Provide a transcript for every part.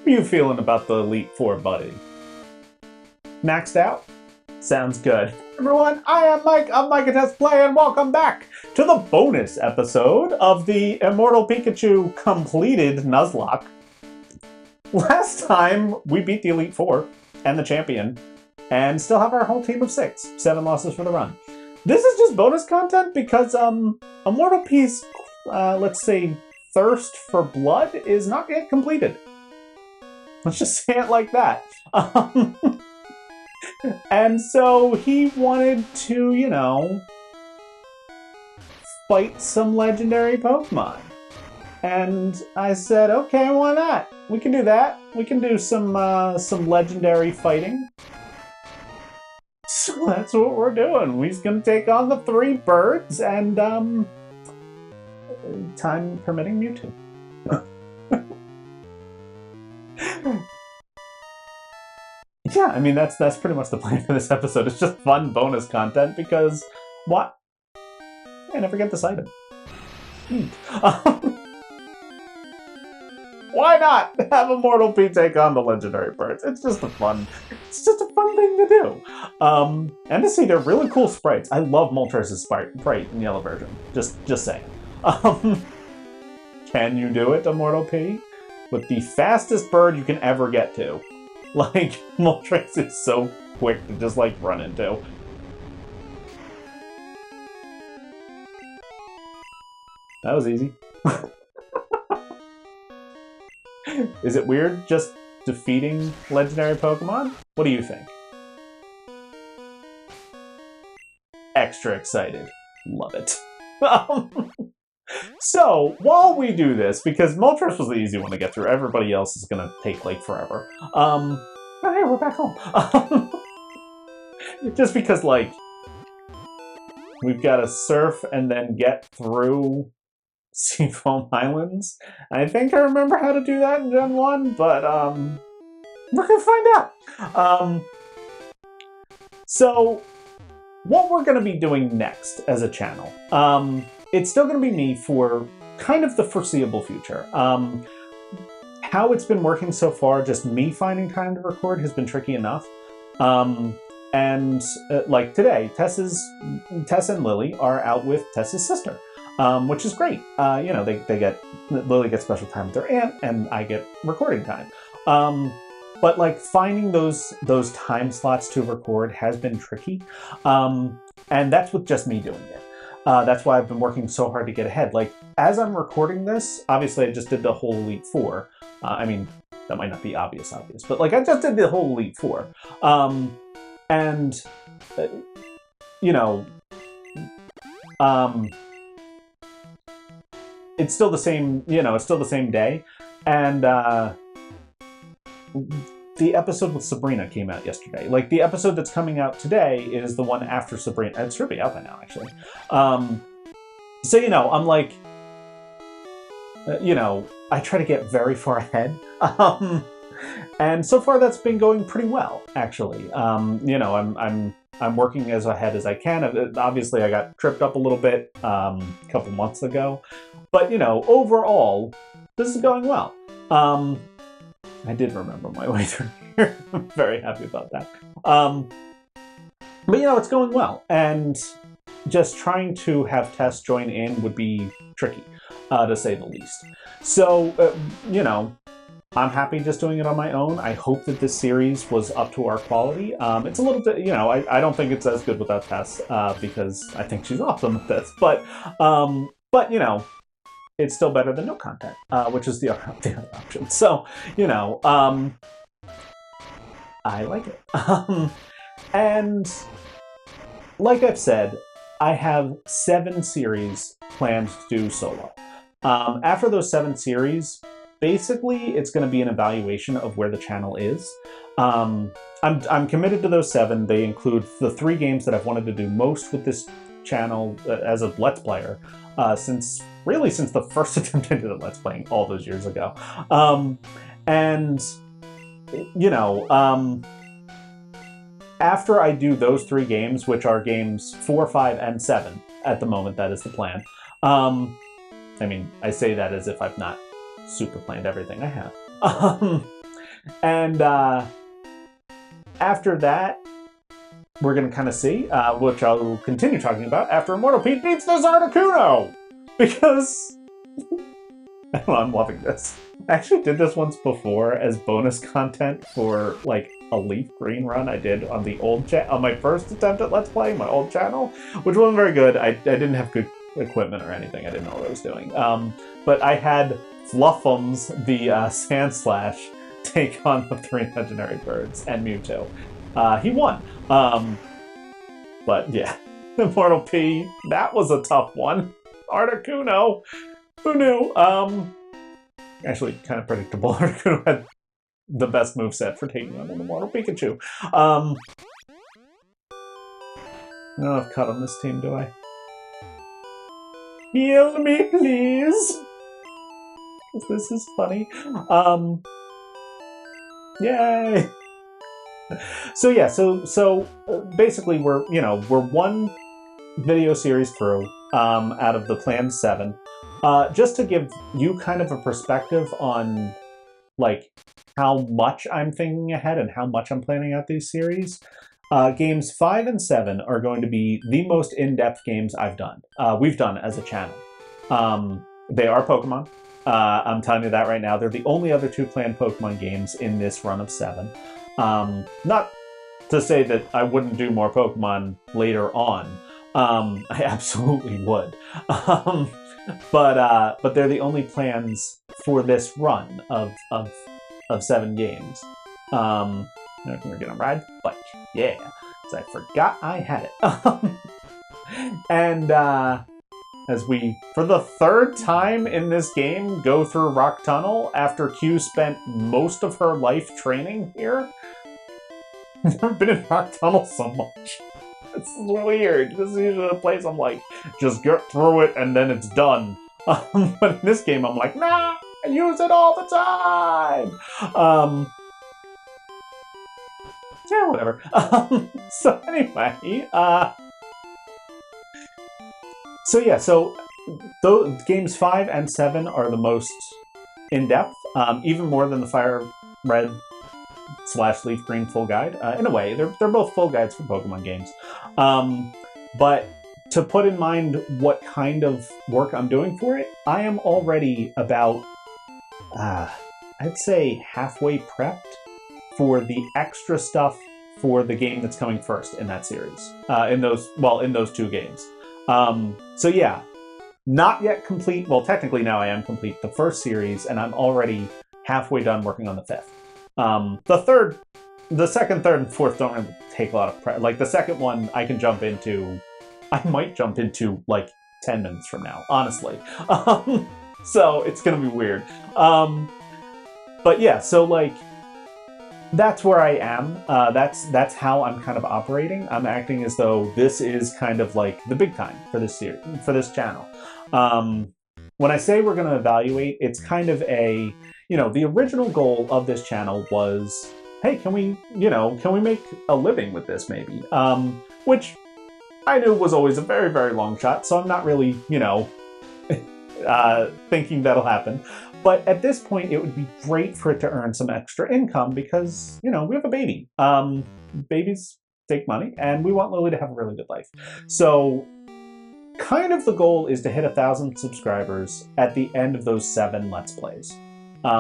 How are you feeling about the Elite Four, buddy? Maxed out? Sounds good. Everyone, I am Mike of MikeAttestPlay, and welcome back to the bonus episode of the Immortal Pikachu completed Nuzlocke. Last time, we beat the Elite Four and the champion, and still have our whole team of 6. 7 losses for the run. This is just bonus content because ImmortalPi's, let's say, thirst for blood is not yet completed. Let's just say it like that. And so he wanted to, you know, fight some legendary Pokemon. And I said, okay, why not? We can do that. We can do some legendary fighting. So that's what we're doing. We're gonna take on the 3 birds and, time permitting, Mewtwo. Yeah, I mean, that's pretty much the plan for this episode. It's just fun bonus content because, what? I never get this item. Why not have ImmortalPi take on the legendary birds? It's just a fun thing to do. And to see, they're really cool sprites. I love Moltres' sprite in the yellow version. Just saying. Can you do it, ImmortalPi? With the fastest bird you can ever get to. Like, Moltres is so quick to just, like, run into. That was easy. Is it weird just defeating legendary Pokemon? What do you think? Extra excited. Love it. So, while we do this, because Moltres was the easy one to get through, everybody else is gonna take, like, forever. Oh, hey, we're back home. Just because, like, we've got to surf and then get through Seafoam Islands. I think I remember how to do that in Gen 1, but, we're gonna find out. So, what we're gonna be doing next as a channel, it's still going to be me for kind of the foreseeable future. How it's been working so far, just me finding time to record has been tricky enough. Like today, Tessa and Lily are out with Tessa's sister, which is great. You know, Lily gets special time with her aunt, and I get recording time. But like finding those time slots to record has been tricky, and that's with just me doing it. That's why I've been working so hard to get ahead. Like, as I'm recording this, obviously I just did the whole Elite Four. I mean, that might not be obvious, but like, I just did the whole Elite Four. You know, it's still the same, you know, it's still the same day. And, the episode with Sabrina came out yesterday. Like, the episode that's coming out today is the one after Sabrina. It should be out by now, actually. So, you know, I'm like, you know, I try to get very far ahead. And so far that's been going pretty well, actually. You know, I'm working as ahead as I can. Obviously, I got tripped up a little bit a couple months ago. But, you know, overall, this is going well. I did remember my way through here. I'm very happy about that. But, you know, it's going well. And just trying to have Tess join in would be tricky, to say the least. So, you know, I'm happy just doing it on my own. I hope that this series was up to our quality. It's a little bit, you know, I don't think it's as good without Tess, because I think she's awesome at this. But you know, it's still better than no content, which is the other option. So, you know, I like it. And like I've said, I have 7 series planned to do solo. After those 7 series, basically it's going to be an evaluation of where the channel is. I'm committed to those 7. They include the 3 games that I've wanted to do most with this channel as a Let's Player, since the first attempt I did at Let's Playing all those years ago. And, you know, after I do those 3 games, which are games 4, 5, and 7, at the moment, that is the plan. I mean, I say that as if I've not super planned everything I have. And after that, we're going to kind of see, which I'll continue talking about after ImmortalPi beats this Articuno! Because I don't know, I'm loving this. I actually did this once before as bonus content for like a leaf green run I did on the old on my first attempt at Let's Play, my old channel, which wasn't very good. I didn't have good equipment or anything. I didn't know what I was doing. But I had Fluffums, the Sandslash, take on the 3 legendary birds and Mewtwo. He won. But yeah, ImmortalPi, that was a tough one. Articuno, who knew? Actually, kind of predictable. Articuno had the best moveset for taking on an Immortal Pikachu. I don't have Cut on this team, do I? Heal me, please! This is funny. Yay! So yeah, so basically we're one video series through out of the planned 7. Just to give you kind of a perspective on like how much I'm thinking ahead and how much I'm planning out these series. Games 5 and 7 are going to be the most in-depth games we've done as a channel. They are Pokemon. I'm telling you that right now. They're the only other 2 planned Pokemon games in this run of 7. Not to say that I wouldn't do more Pokemon later on. I absolutely would. But they're the only plans for this run of 7 games. We're gonna ride the bike. Yeah. Because I forgot I had it. And as we, for the 3rd time in this game, go through Rock Tunnel after Q spent most of her life training here. I've never been in Rock Tunnel so much. This is weird. This is usually a place I'm like, just get through it and then it's done. But in this game I'm like, nah, I use it all the time! Yeah, whatever. So anyway, so those games 5 and 7 are the most in-depth, even more than the Fire Red / Leaf Green full guide. In a way, they're both full guides for Pokemon games. But to put in mind what kind of work I'm doing for it, I am already about, I'd say halfway prepped for the extra stuff for the game that's coming first in that series. In those 2 games. So yeah, not yet complete. Well, technically now I am complete the first series, and I'm already halfway done working on the 5th. The second, third, and fourth don't really take a lot of prep. Like the second one, I might jump into like 10 minutes from now, honestly. So it's gonna be weird. But yeah, so like that's where I am. That's how I'm kind of operating. I'm acting as though this is kind of like the big time for this series, for this channel. When I say we're going to evaluate, it's kind of a, the original goal of this channel was, hey, can we make a living with this maybe? Which I knew was always a very, very long shot, so I'm not really, thinking that'll happen. But at this point, it would be great for it to earn some extra income because, we have a baby. Babies take money, and we want Lily to have a really good life. So kind of the goal is to hit 1,000 subscribers at the end of those 7 Let's Plays.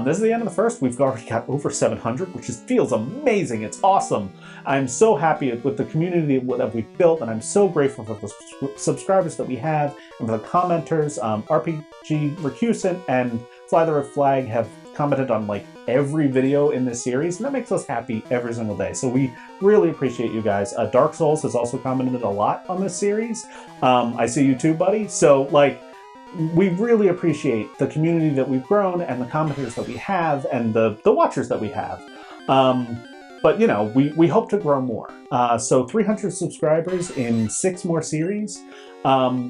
This is the end of the first. We've already got over 700, which feels amazing. It's awesome. I'm so happy with the community that we've built, and I'm so grateful for the subscribers that we have, and for the commenters. RPG Recusant and Fly the Red Flag have commented on like every video in this series, and that makes us happy every single day. So we really appreciate you guys. Dark Souls has also commented a lot on this series. I see you too, buddy. So like, we really appreciate the community that we've grown and the commenters that we have and the watchers that we have. But we hope to grow more. So 300 subscribers in 6 more series,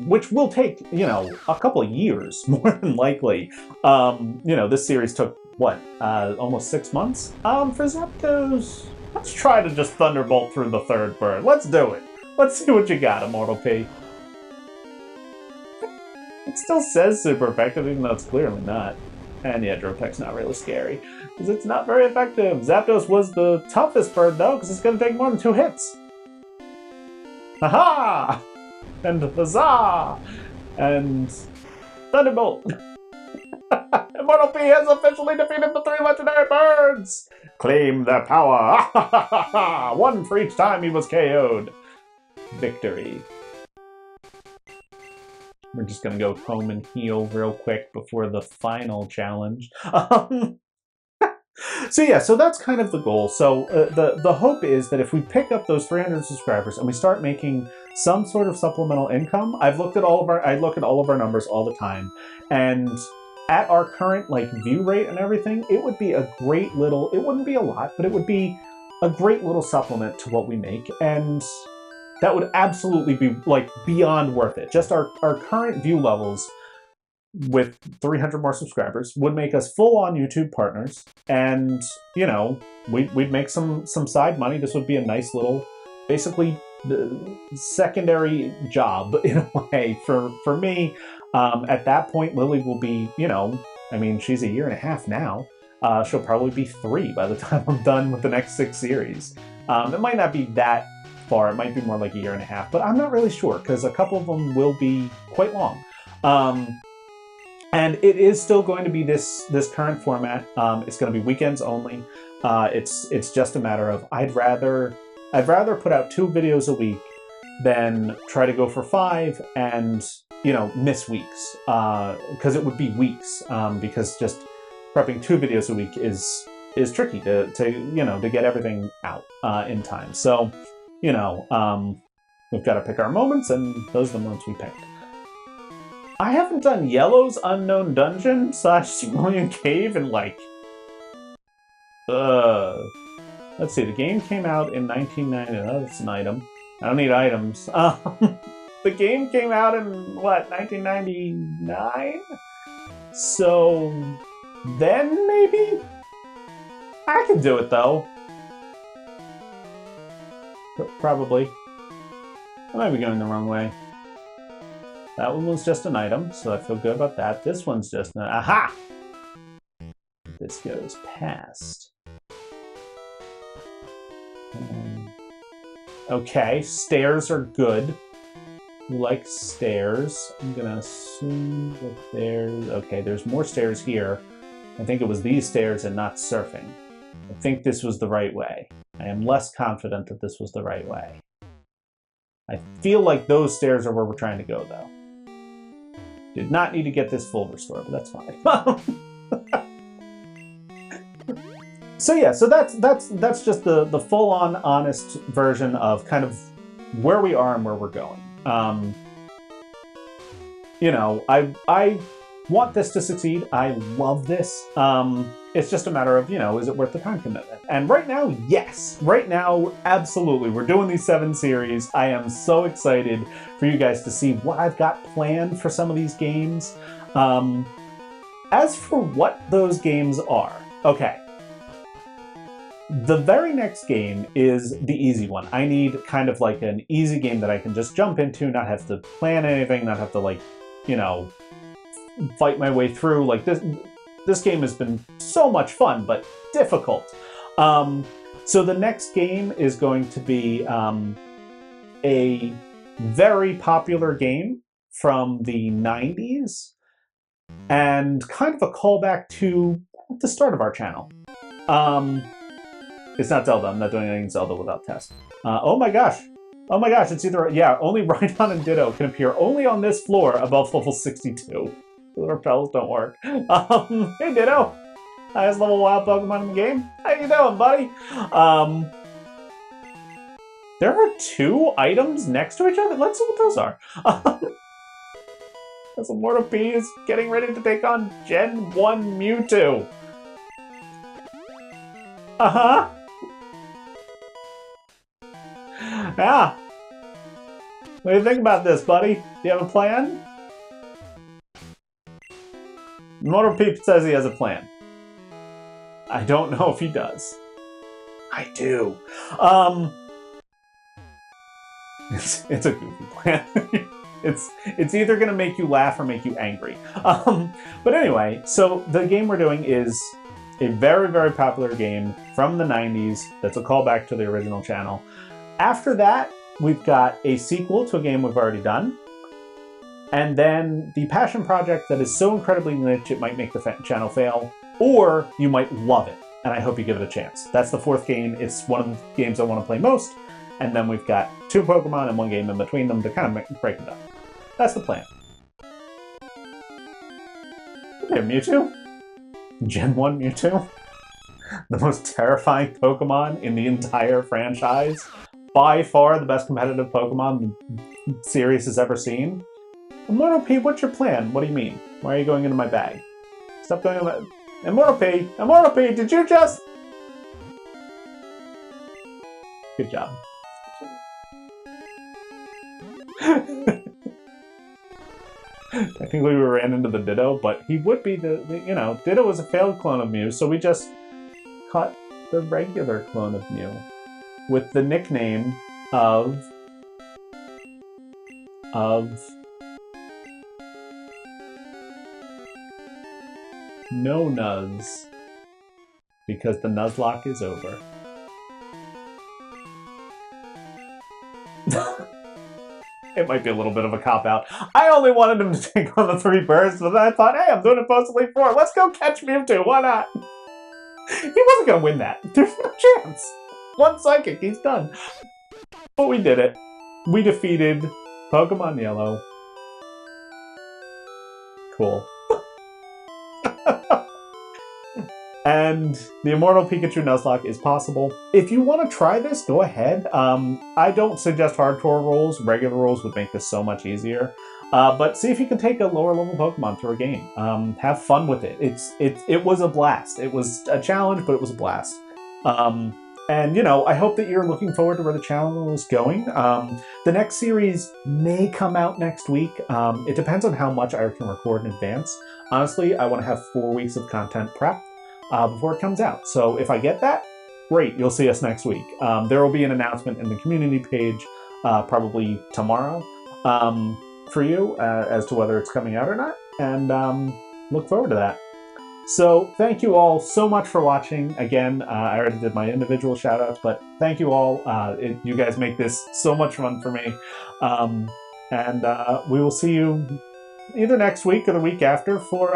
which will take, a couple of years, more than likely. This series took, what, almost 6 months? For Zapdos, let's try to just thunderbolt through the 3rd bird. Let's do it. Let's see what you got, ImmortalPi. It still says super effective, even though it's clearly not. And yeah, Drone Tech's not really scary, because it's not very effective. Zapdos was the toughest bird, though, because it's going to take more than 2 hits. Haha! And huzzah! And Thunderbolt! ImmortalPi has officially defeated the 3 legendary birds! Claim their power! 1 for each time he was KO'd. Victory. We're just gonna go home and heal real quick before the final challenge. So yeah, so that's kind of the goal. So the hope is that if we pick up those 300 subscribers and we start making some sort of supplemental income, I look at all of our numbers all the time, and at our current like view rate and everything, it would be a great little, it wouldn't be a lot, but it would be a great little supplement to what we make, and that would absolutely be like beyond worth it. Just our current view levels with 300 more subscribers would make us full-on YouTube partners, and you know, we'd make some side money. This would be a nice little, basically secondary job in a way for me. At that point, Lily will be, you know, I mean, she's 1.5 years now. She'll probably be 3 by the time I'm done with the next 6 series. It might not be that far. It might be more like 1.5 years, but I'm not really sure, because a couple of them will be quite long. And it is still going to be this current format. It's going to be weekends only. It's just a matter of I'd rather put out 2 videos a week than try to go for 5 and, you know, miss weeks, because it would be weeks, because just prepping 2 videos a week is tricky to you know, to get everything out in time. So, you know, we've got to pick our moments, and those are the moments we picked. I haven't done Yellow's Unknown Dungeon / Cerulean Cave in like, let's see, the game came out in 1990. Oh, that's an item. I don't need items. The game came out in, what, 1999? So, then maybe? I can do it, though. Probably. I might be going the wrong way. That one was just an item, so I feel good about that. This one's just an... Aha! This goes past. Okay, stairs are good. We like stairs. I'm gonna assume that there's... Okay, there's more stairs here. I think it was these stairs and not surfing. I think this was the right way. I am less confident that this was the right way. I feel like those stairs are where we're trying to go, though. Did not need to get this full restore, but that's fine. So yeah, so that's just the full-on honest version of kind of where we are and where we're going. You know, I want this to succeed. I love this. It's just a matter of, you know, is it worth the time commitment? And right now, yes. Right now, absolutely. We're doing these 7 series. I am so excited for you guys to see what I've got planned for some of these games. As for what those games are, okay. The very next game is the easy one. I need kind of like an easy game that I can just jump into, not have to plan anything, not have to, like, you know, fight my way through. Like, this game has been so much fun, but difficult. So the next game is going to be a very popular game from the 90s, and kind of a callback to the start of our channel. It's not Zelda. I'm not doing anything Zelda without test. Oh my gosh. Oh my gosh, it's either... Yeah, only Rhydon and Ditto can appear only on this floor above level 62. The repels don't work. Hey Ditto! Highest level wild Pokemon in the game. How you doing, buddy? There are 2 items next to each other? Let's see what those are. As ImmortalPi is getting ready to take on Gen 1 Mewtwo. Uh-huh. Yeah. What do you think about this, buddy? Do you have a plan? ImmortalPi says he has a plan. I don't know if he does. I do. It's a goofy plan. It's either going to make you laugh or make you angry. But anyway, so the game we're doing is a very, very popular game from the 90s that's a callback to the original channel. After that, we've got a sequel to a game we've already done. And then the passion project that is so incredibly niche it might make the channel fail, or you might love it, and I hope you give it a chance. That's the fourth game. It's one of the games I want to play most, and then we've got 2 Pokemon and 1 game in between them to kind of break it up. That's the plan. Okay, Mewtwo. Gen 1 Mewtwo. The most terrifying Pokemon in the entire franchise. By far the best competitive Pokemon the series has ever seen. ImmortalPi, what's your plan? What do you mean? Why are you going into my bag? Stop going into my... ImmortalPi! ImmortalPi, did you just... Good job. Technically we ran into the Ditto, but he would be the you know, Ditto was a failed clone of Mew, so we just caught the regular clone of Mew with the nickname of No Nuz, because the Nuzlocke is over. It might be a little bit of a cop-out. I only wanted him to take on the 3 bursts, but then I thought, hey, I'm doing it post Elite 4. Let's go catch Mewtwo. Why not? He wasn't going to win that. There's no chance. 1 Psychic, he's done. But we did it. We defeated Pokemon Yellow. Cool. And the Immortal Pikachu Nuzlocke is possible. If you want to try this, go ahead. I don't suggest hardcore rolls. Regular rolls would make this so much easier. But see if you can take a lower level Pokemon through a game. Have fun with it. It was a blast. It was a challenge, but it was a blast. And, you know, I hope that you're looking forward to where the channel is going. The next series may come out next week. It depends on how much I can record in advance. Honestly, I want to have 4 weeks of content prepped before it comes out. So if I get that, great, you'll see us next week. There will be an announcement in the community page probably tomorrow for you as to whether it's coming out or not. And look forward to that. So thank you all so much for watching. Again, I already did my individual shout outs, but thank you all. You guys make this so much fun for me. And we will see you either next week or the week after for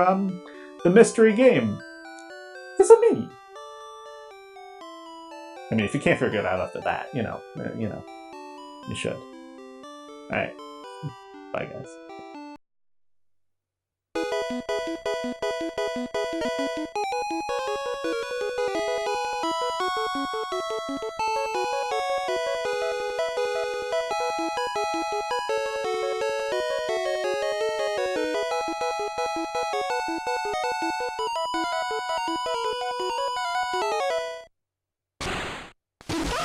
the mystery game. It's a me. I mean, if you can't figure it out after that, you know, you should. All right. Bye, guys.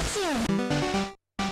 Pikachu!